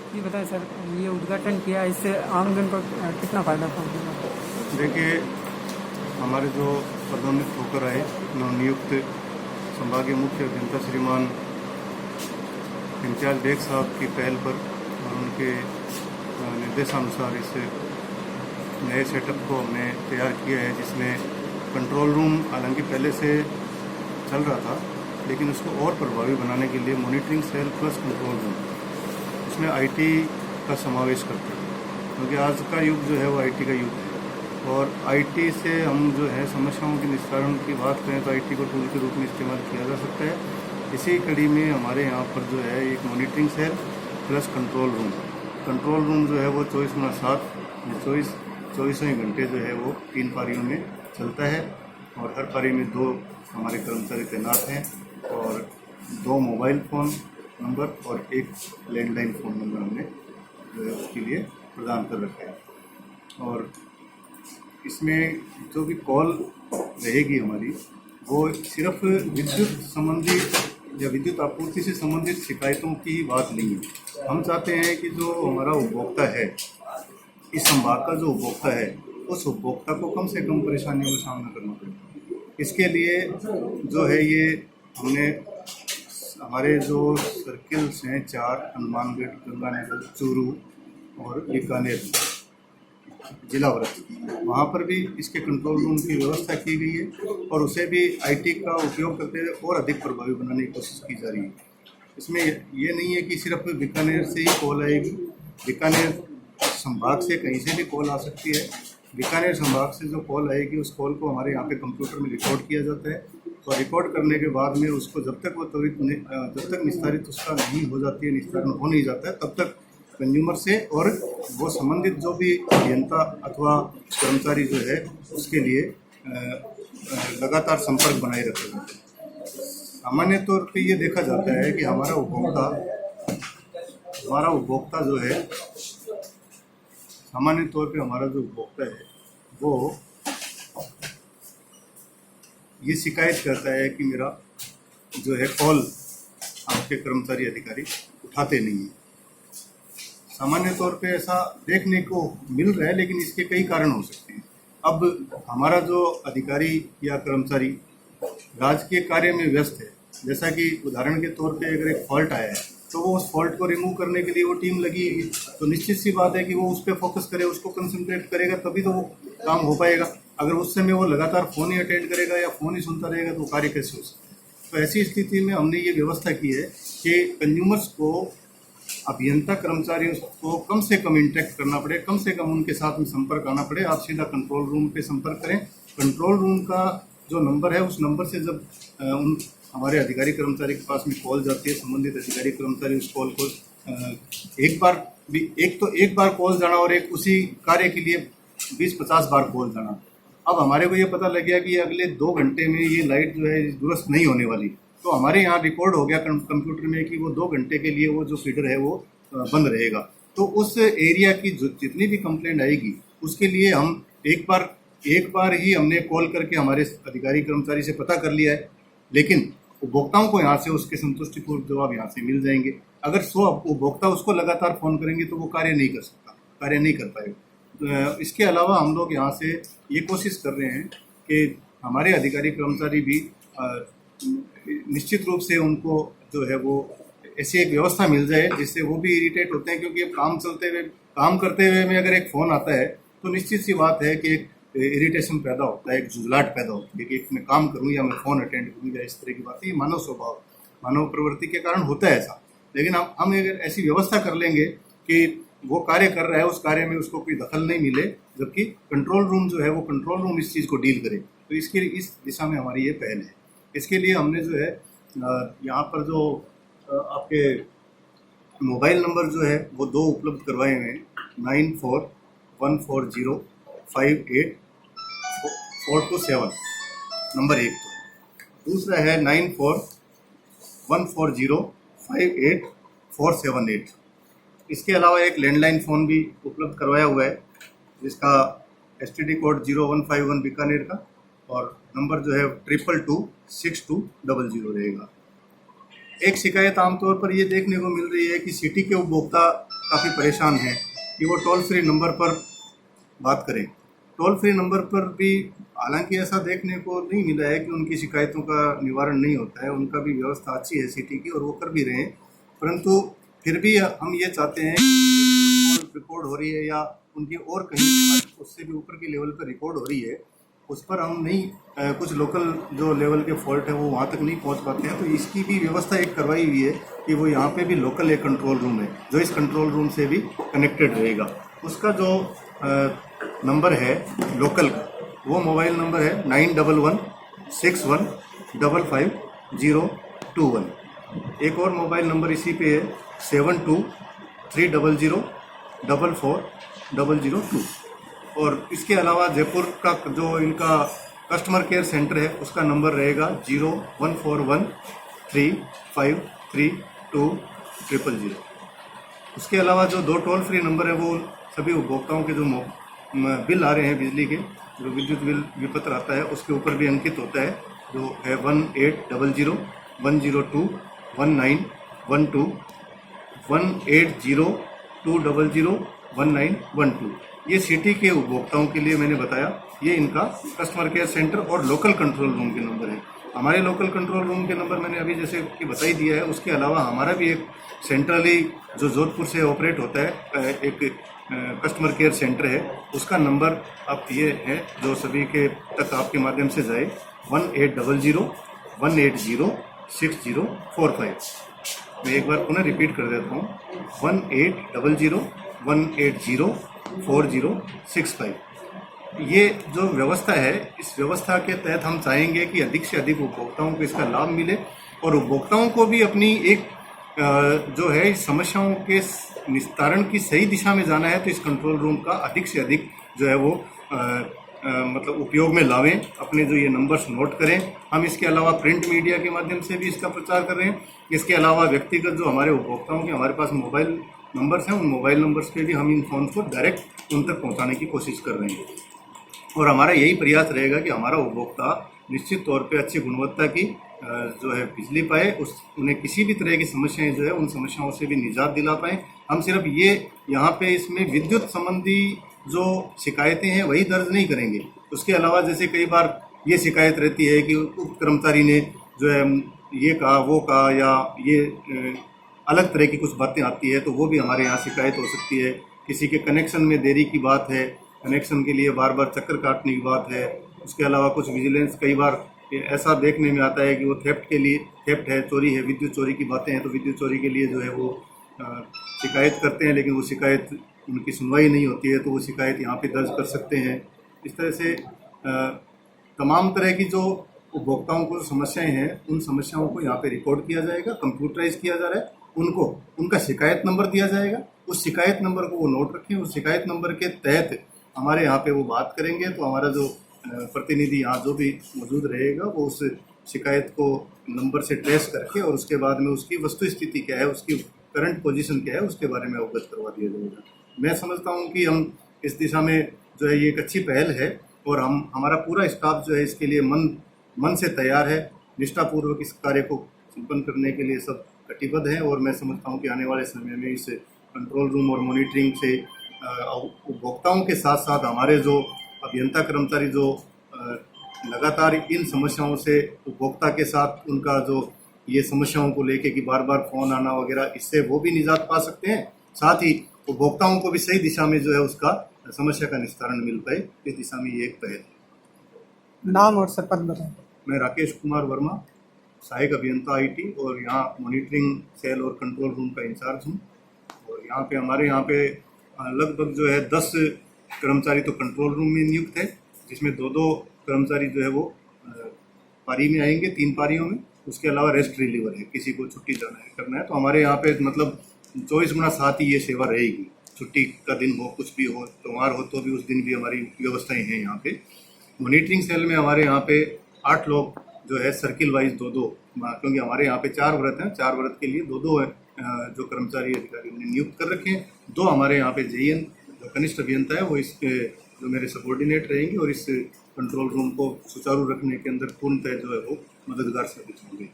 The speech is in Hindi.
ये बताएं सर, ये उद्घाटन किया, इससे आमजन को कितना फ़ायदा पहुँचेगा? देखिए, हमारे जो पदोन्नत होकर आए नवनियुक्त संभागीय मुख्य अभियंता श्रीमान इम्तियाज़ बेग साहब की पहल पर और उनके निर्देशानुसार इस नए सेटअप को हमने तैयार किया है, जिसमें कंट्रोल रूम हालांकि पहले से चल रहा था, लेकिन उसको और प्रभावी बनाने के लिए monitoring cell plus control room, उसमें आईटी का समावेश करते हैं, क्योंकि आज का युग जो है वो आईटी का युग है। और आईटी से हम जो है समस्याओं के निस्तारण की बात करें तो आईटी को टूल के रूप में इस्तेमाल किया जा सकता है। इसी कड़ी में हमारे यहाँ पर जो है एक monitoring cell plus control room जो है वो 24/7 24 घंटे जो है वो 3 पारियों में चलता है, और हर पारी में 2 हमारे कर्मचारी तैनात हैं और 2 मोबाइल फ़ोन नंबर और 1 लैंडलाइन फ़ोन नंबर हमने जो है उसके लिए प्रदान कर रखा है। और इसमें जो भी कॉल रहेगी हमारी, वो सिर्फ विद्युत संबंधी या विद्युत आपूर्ति से संबंधित शिकायतों की ही बात नहीं है। हम चाहते हैं कि जो हमारा उपभोक्ता है, इस संभाग का जो उपभोक्ता है, उस उपभोक्ता को कम से कम परेशानियों का सामना करना पड़े। इसके लिए जो है ये हमने हमारे जो सर्किल्स हैं 4, हनुमानगढ़, गंगानगर, चूरू और बीकानेर जिला वृत्त, वहाँ पर भी इसके कंट्रोल रूम की व्यवस्था की गई है और उसे भी आईटी का उपयोग करते हुए और अधिक प्रभावी बनाने की कोशिश की जा रही है। इसमें ये नहीं है कि सिर्फ बीकानेर से ही कॉल आएगी, बीकानेर संभाग से कहीं से भी कॉल आ सकती है। बीकानेर संभाग से जो कॉल आएगी उस कॉल को हमारे यहाँ पे कंप्यूटर में रिकॉर्ड किया जाता है, और रिकॉर्ड करने के बाद में उसको जब तक निस्तारित उसका नहीं हो जाती है, निस्तारण हो नहीं जाता है, तब तक कंज्यूमर से और वो संबंधित जो भी अभियंता अथवा कर्मचारी जो है उसके लिए लगातार संपर्क बनाए रखा जाता है। सामान्य तौर पे ये देखा जाता है कि हमारा उपभोक्ता जो है, सामान्य तौर पे हमारा जो उपभोक्ता है वो ये शिकायत करता है कि मेरा जो है कॉल आपके कर्मचारी अधिकारी उठाते नहीं हैं। सामान्य तौर पे ऐसा देखने को मिल रहा है, लेकिन इसके कई कारण हो सकते हैं। अब हमारा जो अधिकारी या कर्मचारी राजकीय कार्य में व्यस्त है, जैसा कि उदाहरण के तौर पे अगर एक फॉल्ट आया है तो वो उस फॉल्ट को रिमूव करने के लिए वो टीम लगी है, तो निश्चित सी बात है कि वो उस पर फोकस करे, उसको कंसंट्रेट करेगा, तभी तो वो काम हो पाएगा। अगर उस समय वो लगातार फ़ोन ही अटेंड करेगा या फ़ोन ही सुनता रहेगा तो कार्य कैसे हो सकता है। तो ऐसी स्थिति में हमने ये व्यवस्था की है कि कंज्यूमर्स को, अभियंता कर्मचारियों को कम से कम इंटरेक्ट करना पड़े, कम से कम उनके साथ में संपर्क आना पड़े। आप सीधा कंट्रोल रूम पे संपर्क करें। कंट्रोल रूम का जो नंबर है, उस नंबर से जब उन हमारे अधिकारी कर्मचारी के पास में कॉल जाती है, संबंधित अधिकारी कर्मचारी उस कॉल को एक बार कॉल जाना और एक उसी कार्य के लिए 20-50 बार कॉल जाना। अब हमारे को ये पता लग गया कि अगले 2 घंटे में ये लाइट जो है दुरुस्त नहीं होने वाली, तो हमारे यहाँ रिकॉर्ड हो गया कंप्यूटर में कि वो 2 घंटे के लिए वो जो फीडर है वो बंद रहेगा। तो उस एरिया की जितनी भी कंप्लेंट आएगी उसके लिए हम एक बार ही हमने कॉल करके हमारे अधिकारी कर्मचारी से पता कर लिया है, लेकिन उपभोक्ताओं को यहाँ से उसके संतुष्टिपूर्वक जवाब यहाँ से मिल जाएंगे। अगर 100 उपभोक्ता उसको लगातार फ़ोन करेंगे तो वो कार्य नहीं कर पाएगा। इसके अलावा हम लोग यहाँ से ये कोशिश कर रहे हैं कि हमारे अधिकारी कर्मचारी भी निश्चित रूप से उनको जो है वो ऐसी एक व्यवस्था मिल जाए जिससे वो भी इरिटेट होते हैं, क्योंकि काम करते हुए में अगर एक फ़ोन आता है तो निश्चित सी बात है कि एक इरिटेशन पैदा होता है, एक जुझलाहट पैदा होती है कि मैं काम करूं या मैं फ़ोन अटेंड करूं या इस तरह की बातें। ये मानव स्वभाव, मानव प्रवृत्ति के कारण होता है ऐसा। लेकिन हम अगर ऐसी व्यवस्था कर लेंगे कि वो कार्य कर रहा है, उस कार्य में उसको कोई दखल नहीं मिले, जबकि कंट्रोल रूम जो है वो कंट्रोल रूम इस चीज़ को डील करे, तो इसके लिए इस दिशा में हमारी ये पहल है। इसके लिए हमने जो है यहाँ पर जो आपके मोबाइल नंबर जो है वो 2 उपलब्ध करवाए हुए हैं, 9414058427 नंबर 1, तो दूसरा है 9414058478। इसके अलावा एक लैंडलाइन फ़ोन भी उपलब्ध करवाया हुआ है जिसका STD कोड 0151 बीकानेर का, और नंबर जो है 22226200 रहेगा। एक शिकायत आमतौर पर ये देखने को मिल रही है कि सिटी के उपभोक्ता काफ़ी परेशान हैं कि वो टोल फ्री नंबर पर बात करें। टोल फ्री नंबर पर भी हालांकि ऐसा देखने को नहीं मिला है कि उनकी शिकायतों का निवारण नहीं होता है, उनका भी व्यवस्था अच्छी है सिटी की और वो कर भी रहे हैं, परंतु फिर भी हम ये चाहते हैं कि रिकॉर्ड हो रही है या उनकी और कहीं उससे भी ऊपर की लेवल पर रिकॉर्ड हो रही है, उस पर हम नहीं कुछ लोकल जो लेवल के फॉल्ट है वो वहाँ तक नहीं पहुँच पाते हैं। तो इसकी भी व्यवस्था एक करवाई हुई है कि वो यहाँ पे भी लोकल एक कंट्रोल रूम है जो इस कंट्रोल रूम से भी कनेक्टेड रहेगा। उसका जो नंबर है लोकल का, वो मोबाइल नंबर है 9116155021। एक और मोबाइल नंबर इसी पे है 723000444002। और इसके अलावा जयपुर का जो इनका कस्टमर केयर सेंटर है उसका नंबर रहेगा 01413532000। उसके अलावा जो 2 टोल फ्री नंबर है वो सभी उपभोक्ताओं के जो बिल आ रहे हैं बिजली के, जो विद्युत बिल विपत्र आता है उसके ऊपर भी अंकित होता है, जो है 1800 102 1912 180 200 1912। ये सिटी के उपभोक्ताओं के लिए मैंने बताया, ये इनका कस्टमर केयर सेंटर और लोकल कंट्रोल रूम के नंबर है। हमारे लोकल कंट्रोल रूम के नंबर मैंने अभी जैसे कि बता ही दिया है। उसके अलावा हमारा भी एक सेंट्रली जो जोधपुर से ऑपरेट होता है एक कस्टमर केयर सेंटर है, उसका नंबर अब ये है जो सभी के तक आपके माध्यम से जाए 1800 180 6045। मैं एक बार पुनः रिपीट कर देता हूँ 1800 180 4065। ये जो व्यवस्था है, इस व्यवस्था के तहत हम चाहेंगे कि अधिक से अधिक उपभोक्ताओं को इसका लाभ मिले और उपभोक्ताओं को भी अपनी एक जो है इस समस्याओं के निस्तारण की सही दिशा में जाना है, तो इस कंट्रोल रूम का अधिक से अधिक जो है वो मतलब उपयोग में लावें, अपने जो ये नंबर्स नोट करें। हम इसके अलावा प्रिंट मीडिया के माध्यम से भी इसका प्रचार कर रहे हैं। इसके अलावा व्यक्तिगत जो हमारे उपभोक्ताओं के हमारे पास मोबाइल नंबर्स हैं, उन मोबाइल नंबर्स पे भी हम इन फोन को डायरेक्ट उन तक पहुंचाने की कोशिश कर रहे हैं और हमारा यही प्रयास रहेगा कि हमारा उपभोक्ता निश्चित तौर पे अच्छी गुणवत्ता की जो है बिजली पाए, उन्हें किसी भी तरह की समस्याएं जो है उन समस्याओं से भी निजात दिला पाए। हम सिर्फ ये यहाँ पे इसमें विद्युत संबंधी जो शिकायतें हैं वही दर्ज नहीं करेंगे, उसके अलावा जैसे कई बार ये शिकायत रहती है कि उक्त कर्मचारी ने जो है ये कहा वो कहा या ये अलग तरह की कुछ बातें आती है, तो वो भी हमारे यहाँ शिकायत हो सकती है। किसी के कनेक्शन में देरी की बात है, कनेक्शन के लिए बार बार चक्कर काटने की बात है। उसके अलावा कुछ विजिलेंस कई बार ऐसा देखने में आता है कि वो थेफ्ट है, चोरी है, विद्युत चोरी की बातें हैं, तो विद्युत चोरी के लिए जो है वो शिकायत करते हैं, लेकिन वो शिकायत उनकी सुनवाई नहीं होती है, तो वो शिकायत यहाँ पे दर्ज कर सकते हैं। इस तरह से तमाम तरह की जो उपभोक्ताओं को समस्याएं हैं उन समस्याओं को यहाँ पे रिकॉर्ड किया जाएगा, कंप्यूटराइज किया जा रहा है, उनको उनका शिकायत नंबर दिया जाएगा। उस शिकायत नंबर को वो नोट रखें, उस शिकायत नंबर के तहत हमारे यहाँ पे वो बात करेंगे, तो हमारा जो प्रतिनिधि यहाँ जो भी मौजूद रहेगा वो उस शिकायत को नंबर से ट्रेस करके और उसके बाद में उसकी वस्तु स्थिति क्या है, उसकी करंट पोजीशन क्या है, उसके बारे में अवगत करवा दिया जाएगा। मैं समझता हूँ कि हम इस दिशा में जो है ये एक अच्छी पहल है और हमारा पूरा स्टाफ जो है इसके लिए मन से तैयार है, निष्ठापूर्वक इस कार्य को संपन्न करने के लिए सब कटिबद्ध हैं। और मैं समझता हूँ कि आने वाले समय में इस कंट्रोल रूम और मॉनिटरिंग से उपभोक्ताओं के साथ साथ हमारे जो अभियंता कर्मचारी जो लगातार इन समस्याओं से उपभोक्ता के साथ उनका जो ये समस्याओं को लेके कि बार बार फोन आना वगैरह, इससे वो भी निजात पा सकते हैं, साथ ही उपभोक्ताओं को भी सही दिशा में जो है उसका समस्या का निस्तारण मिल पाए, इस दिशा में ये एक पहल है। नाम और सर पद बताएं। मैं राकेश कुमार वर्मा, सहायक अभियंता IT और यहाँ मॉनिटरिंग सेल और कंट्रोल रूम का इंचार्ज हूँ। और यहाँ पे हमारे यहाँ पे लगभग जो है 10 कर्मचारी तो कंट्रोल रूम में नियुक्त है, जिसमें 2-2 कर्मचारी जो है वो पारी में आएंगे, 3 पारियों में। उसके अलावा रेस्ट रिलीवर है, किसी को छुट्टी जाना है करना है तो हमारे यहाँ पे मतलब 24x7 ही ये सेवा रहेगी। छुट्टी का दिन हो, कुछ भी हो, त्योहार हो तो भी उस दिन भी हमारी व्यवस्थाएं हैं यहाँ पे। मॉनिटरिंग सेल में हमारे यहाँ पे 8 लोग जो है सर्किल वाइज 2-2, क्योंकि हमारे यहाँ पे 4 व्रत हैं, 4 व्रत के लिए 2-2 जो कर्मचारी अधिकारी ने नियुक्त कर रखे हैं। 2 हमारे यहाँ पे JN जो कनिष्ठ अभियंता है वो इसके जो मेरे सबॉर्डिनेट रहेंगे और इस कंट्रोल रूम को सुचारू रखने के अंदर पूर्णतः जो है वो मददगार साबित होंगे।